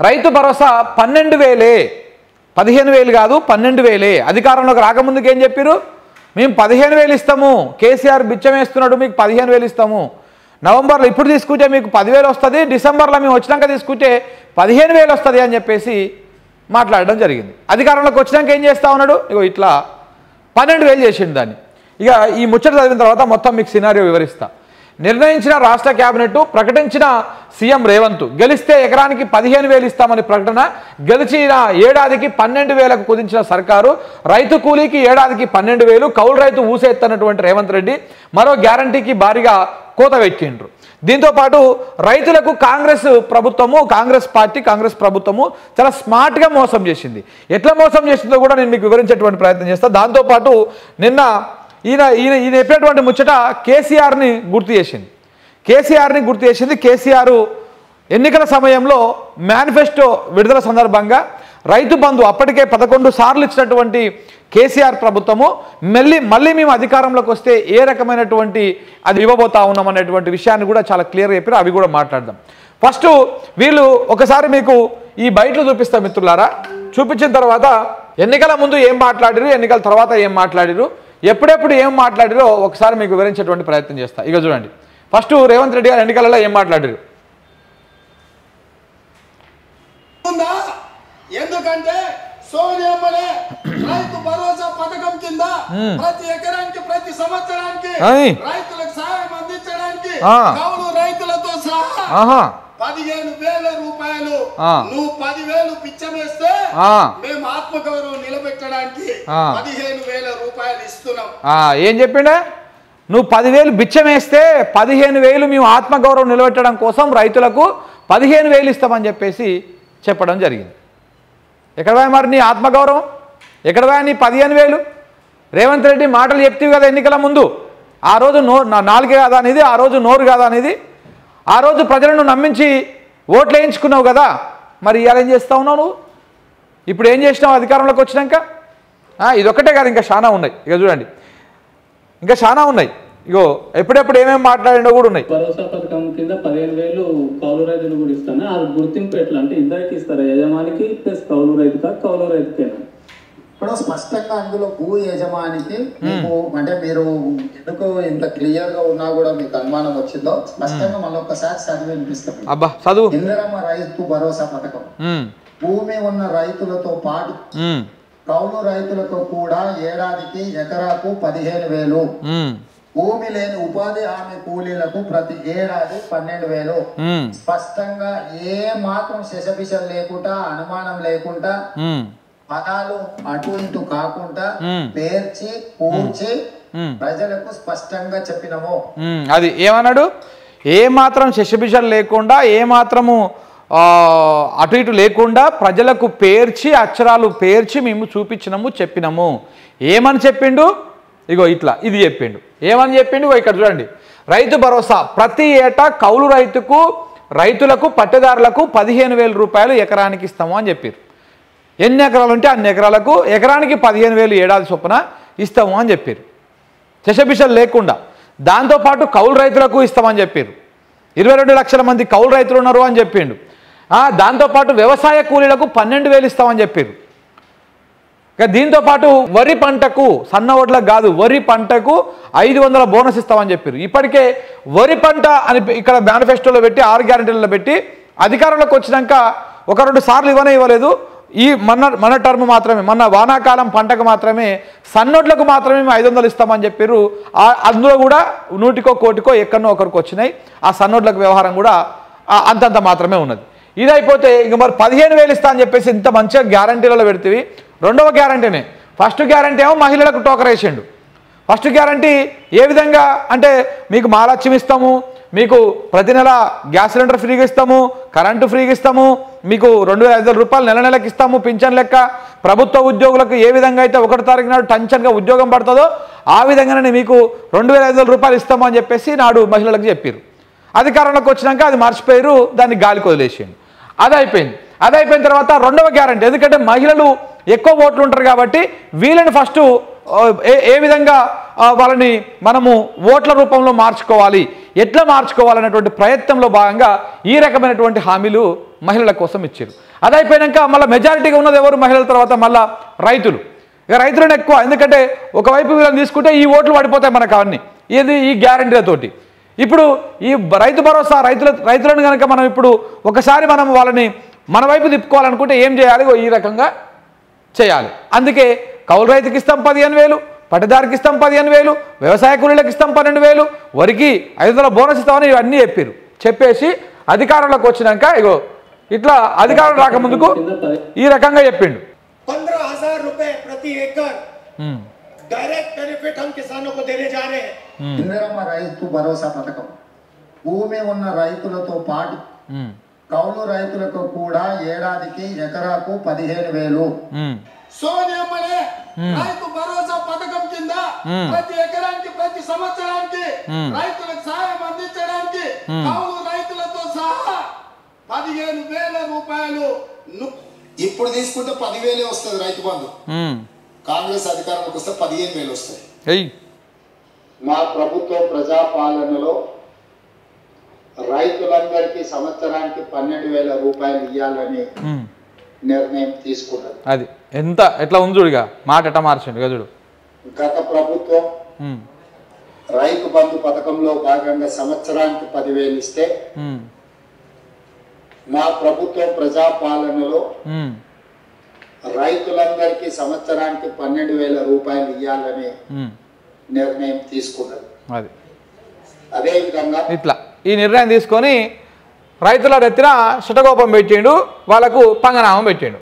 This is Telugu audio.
రైతు భరోసా 12,000, 15,000 కాదు 12,000. అధికారంలోకి రాకముందుకు ఏం చెప్పారు? మేము 15,000 ఇస్తాము, కేసీఆర్ బిచ్చం వేస్తున్నాడు, మీకు 15,000 ఇస్తాము. నవంబర్లో ఇప్పుడు తీసుకుంటే మీకు 10,000 వస్తుంది, డిసెంబర్లో మేము వచ్చినాక తీసుకుంటే 15,000 వస్తుంది అని చెప్పేసి మాట్లాడడం జరిగింది. అధికారంలోకి వచ్చినాక ఏం చేస్తా ఉన్నాడు? ఇగో ఇట్లా 12,000 చేసిండు దాన్ని. ఇక ఈ ముచ్చట చదివిన తర్వాత మొత్తం మీకు సినారియో వివరిస్తా. నిర్ణయించిన రాష్ట్ర కేబినెట్, ప్రకటించిన సీఎం రేవంత్, గెలిస్తే ఎకరానికి 15,000 ఇస్తామని ప్రకటన, గెలిచిన ఏడాదికి 12,000కు కుదించిన సర్కారు, రైతు కూలీకి ఏడాదికి 12,000, కౌలు రైతు ఊసెత్తనటువంటి రేవంత్ రెడ్డి మరో గ్యారంటీకి భారీగా కోత పెట్టిండ్రు. దీంతోపాటు రైతులకు కాంగ్రెస్ పార్టీ కాంగ్రెస్ ప్రభుత్వము చాలా స్మార్ట్గా మోసం చేసింది. ఎట్లా మోసం చేసిందో కూడా నేను మీకు వివరించేటువంటి ప్రయత్నం చేస్తాను. దాంతోపాటు నిన్న ఈయన చెప్పినటువంటి ముచ్చట కేసీఆర్ని గుర్తు చేసింది. కేసీఆర్ ఎన్నికల సమయంలో మేనిఫెస్టో విడుదల సందర్భంగా రైతు బంధు అప్పటికే 11 సార్లు ఇచ్చినటువంటి కేసీఆర్ ప్రభుత్వము మళ్ళీ మేము అధికారంలోకి వస్తే ఏ రకమైనటువంటి అది ఇవ్వబోతా ఉన్నాం అనేటువంటి విషయాన్ని కూడా చాలా క్లియర్గా చెప్పారు. అవి కూడా మాట్లాడదాం. ఫస్ట్ వీళ్ళు ఒకసారి మీకు ఈ బయటలు చూపిస్తాం మిత్రులారా. చూపించిన తర్వాత ఎన్నికల ముందు ఏం మాట్లాడిరు, ఎన్నికల తర్వాత ఏం మాట్లాడిరు, ఎప్పుడెప్పుడు ఏం మాట్లాడిరో ఒకసారి మీకు వివరించేటువంటి ప్రయత్నం చేస్తా. ఇక చూడండి, ఫస్ట్ రేవంత్ రెడ్డి గారు ఎన్నికలలో ఏం మాట్లాడిరు. ఎందుకంటే సోనియమ్మలే రైతు భరోసా పథకం కింద ప్రతి ఎకరానికి ప్రతి సంవత్సరానికి రైతులకు సహాయం అందించడానికి కౌలు రైతులతో సహా 15,000 రూపాయలు, నువ్వు 10,000 పిచ్చమేస్తే మేము ఆత్మగౌరవం నిలబెట్టడానికి 15,000 రూపాయలు ఇస్తున్నాం. ఏం చెప్పిండే? నువ్వు 10,000 బిచ్చమేస్తే 15,000 మేము ఆత్మగౌరవం నిలబెట్టడం కోసం రైతులకు 15,000 ఇస్తామని చెప్పేసి చెప్పడం జరిగింది. ఎక్కడ పోయా మరి నీ ఆత్మగౌరవం? ఎక్కడ పోయా నీ 15,000? రేవంత్ రెడ్డి మాటలు చెప్తీవి కదా ఎన్నికల ముందు, ఆ రోజు నాలుగే కాదా అనేది, ఆ రోజు నోరు కాదా అనేది, ఆ రోజు ప్రజలను నమ్మించి ఓట్లు వేయించుకున్నావు కదా, మరి ఇవాళ ఏం చేస్తా ఉన్నావు నువ్వు? ఇప్పుడు ఏం చేసినావు అధికారంలోకి వచ్చినాక? ఇదొక్కటే కాదు, ఇంకా చాలా ఉన్నాయి. ఇక చూడండి, ఇంకా చాలా ఉన్నాయి. ఇగో ఎప్పుడెప్పుడు ఏమేమి మాట్లాడినో కూడా ఉన్నాయి. భరోసా పథకం కింద 15,000 కౌలు రైతులు కూడా ఇస్తాను. అది గుర్తింపు ఎట్లా అంటే ఇద్దరికి ఇస్తారా? యజమానికి ప్లస్ కౌలు రైతుకేనా? ఇప్పుడు స్పష్టంగా అందులో భూ యజమానికి అంటే మీరు ఎందుకు ఇంత క్లియర్ గా ఉన్నా కూడా మీకు అనుమానం వచ్చిందో స్పష్టంగా మళ్ళొకసారి చదివి వినిపిస్తాం. ఇందిరమ్మ రైతు భరోసా పథకం భూమి ఉన్న రైతులతో పాటు కౌలు రైతులతో కూడా ఏడాదికి ఎకరాకు 15,000, భూమి లేని ఉపాధి హామీ కూలీలకు ప్రతి ఏడాది 12,000. స్పష్టంగా ఏ మాత్రం శశపిశలు లేకుండా, అనుమానం లేకుండా, పదాలు అటు ఇటు కాకుండా పేర్చి కూర్చి ప్రజలకు స్పష్టంగా చెప్పినము. అది ఏమన్నాడు? ఏ మాత్రం శశపిశలు లేకుండా, ఏ మాత్రము అటు ఇటు లేకుండా ప్రజలకు పేర్చి, అక్షరాలు పేర్చి మేము చూపించినము, చెప్పినము. ఏమని చెప్పిండు? ఇగో ఇట్లా ఇది చెప్పిండు. ఏమని చెప్పిండు? ఇక్కడ చూడండి, రైతు భరోసా ప్రతి ఏటా కౌలు రైతులకు పట్టెదారులకు 15,000 రూపాయలు ఎకరానికి ఇస్తాము అని చెప్పారు. ఎన్ని ఎకరాలు ఉంటే అన్ని ఎకరాలకు ఎకరానికి 15,000 ఏడాది చొప్పున ఇస్తాము అని చెప్పారు, శశపిశలు లేకుండా. దాంతోపాటు కౌలు రైతులకు ఇస్తామని చెప్పారు. 22 లక్షల మంది కౌలు రైతులు ఉన్నారు అని చెప్పిండు. దాంతోపాటు వ్యవసాయ కూలీలకు 12,000 ఇస్తామని చెప్పారు. దీంతోపాటు వరి పంటకు, సన్న ఓట్లకు కాదు, వరి పంటకు 500 బోనస్ ఇస్తామని చెప్పారు. ఇప్పటికే వరి పంట అని ఇక్కడ మేనిఫెస్టోలో పెట్టి 6 గ్యారెంటీలలో పెట్టి అధికారంలోకి వచ్చినాక 1-2 సార్లు ఇవ్వలేదు. ఈ మన టర్మ్ మాత్రమే, మన వానాకాలం పంటకు మాత్రమే, సన్నోట్లకు మాత్రమే 500 ఇస్తామని చెప్పారు. అందులో కూడా 100కో 1,000కో ఎక్కడనో ఒకరికి వచ్చినాయి. ఆ సన్నోట్లకు వ్యవహారం కూడా అంతంత మాత్రమే ఉన్నది. ఇదైపోతే ఇంక మరి 15,000 ఇస్తా అని చెప్పేసి ఇంత మంచిగా గ్యారంటీలలో పెడితే, రెండవ గ్యారంటీనే. ఫస్ట్ గ్యారంటీ ఏమో మహిళలకు టోకర్ వేసిండు. ఫస్ట్ గ్యారంటీ ఏ విధంగా అంటే మీకు మహాలక్ష్మి ఇస్తాము, మీకు ప్రతి నెల గ్యాస్ సిలిండర్ ఫ్రీగా ఇస్తాము, కరెంటు ఫ్రీగా ఇస్తాము, మీకు 2,500 రూపాయలు నెలకి ఇస్తాము పింఛన్ లెక్క. ప్రభుత్వ ఉద్యోగులకు ఏ విధంగా అయితే 1వ తారీఖు నాడు టెన్షన్గా ఉద్యోగం పడుతుందో ఆ విధంగానే మీకు 2,500 రూపాయలు ఇస్తాము అని చెప్పేసి నాడు మహిళలకు చెప్పారు. అధికారంలోకి వచ్చినాక అది మర్చిపోయారు, దాన్ని గాలికి వదిలేసిండు. అది అయిపోయిన తర్వాత రెండవ గ్యారంటీ, ఎందుకంటే మహిళలు ఎక్కువ ఓట్లు ఉంటారు కాబట్టి వీళ్ళని ఫస్ట్ ఏ విధంగా వాళ్ళని మనము ఓట్ల రూపంలో మార్చుకోవాలి, ఎట్లా మార్చుకోవాలనేటువంటి ప్రయత్నంలో భాగంగా ఈ రకమైనటువంటి హామీలు మహిళల కోసం ఇచ్చారు. అది అయిపోయాక మళ్ళీ మెజారిటీగా ఉన్నది ఎవరు మహిళల తర్వాత మళ్ళీ రైతులు. ఇక రైతులను ఎక్కువ, ఎందుకంటే ఒకవైపు వీళ్ళని తీసుకుంటే ఈ ఓట్లు పడిపోతాయి మనకు అవన్నీ ఇది ఈ గ్యారంటీలతోటి. ఇప్పుడు ఈ రైతు భరోసా రైతులను కనుక మనం ఇప్పుడు ఒకసారి మనం వాళ్ళని మన వైపు తిప్పుకోవాలనుకుంటే ఏం చేయాలి? ఈ రకంగా చేయాలి. అందుకే కౌలు రైతుకి ఇస్తాం 15,000, పట్టదారికి ఇస్తాం 15,000, వ్యవసాయ కూలీలకు ఇస్తాం 12,000, వరికి 500 బోనస్ ఇస్తామని ఇవన్నీ చెప్పేసి అధికారంలోకి వచ్చినాక ఇగో ఇట్లా అధికారం రాకముందుకు ఈ రకంగా చెప్పిండు. 15,000 रुपए प्रति एकड़ डायरेक्ट बेनिफिट हम किसानों को देने जा रहे हैं. ఇందిరమ్మ రైతు భరోసా పథకం భూమి ఉన్న రైతులతో పాటు కౌలు రైతులకు కూడా ఏడాదికి ఎకరాకు 15,000. సోనియమ్మనే రైతు భరోసా పథకం కింద ప్రతి ఎకరానికి ప్రతి సంవత్సరానికి రైతులకు సహాయం అందించడానికి కౌలు రైతులతో సహా 15,000 రూపాయలు ఇప్పుడు తీసుకుంటే 10,000 వస్తుంది రైతు బంధు. కాంగ్రెస్ అధికారంలోకి వస్తే 15,000 వస్తాయి. మా ప్రభుత్వం ప్రజాపాలనలో రైతులందరికీ సంవత్సరానికి 12,000 రూపాయలు ఇవ్వాలని నిర్ణయం తీసుకున్నది. అది ఎంత ఎట్లా ఉంచుడుగా మాట ఎట్లా మార్చండి గదుడు. గత ప్రభుత్వం రైతు బంధు పథకంలో భాగంగా సంవత్సరానికి 10,000 ఇస్తే మా ప్రభుత్వం ప్రజాపాలనలో రైతులందరికీ సంవత్సరానికి 12,000 రూపాయలు ఇవ్వాలని నిర్ణయం తీసుకున్నది. అది అదే విధంగా ఇట్లా ఈ నిర్ణయం తీసుకొని రైతుల నెత్తిన శటకోపం పెట్టిండు, వాళ్ళకు పంగనామం పెట్టిండు.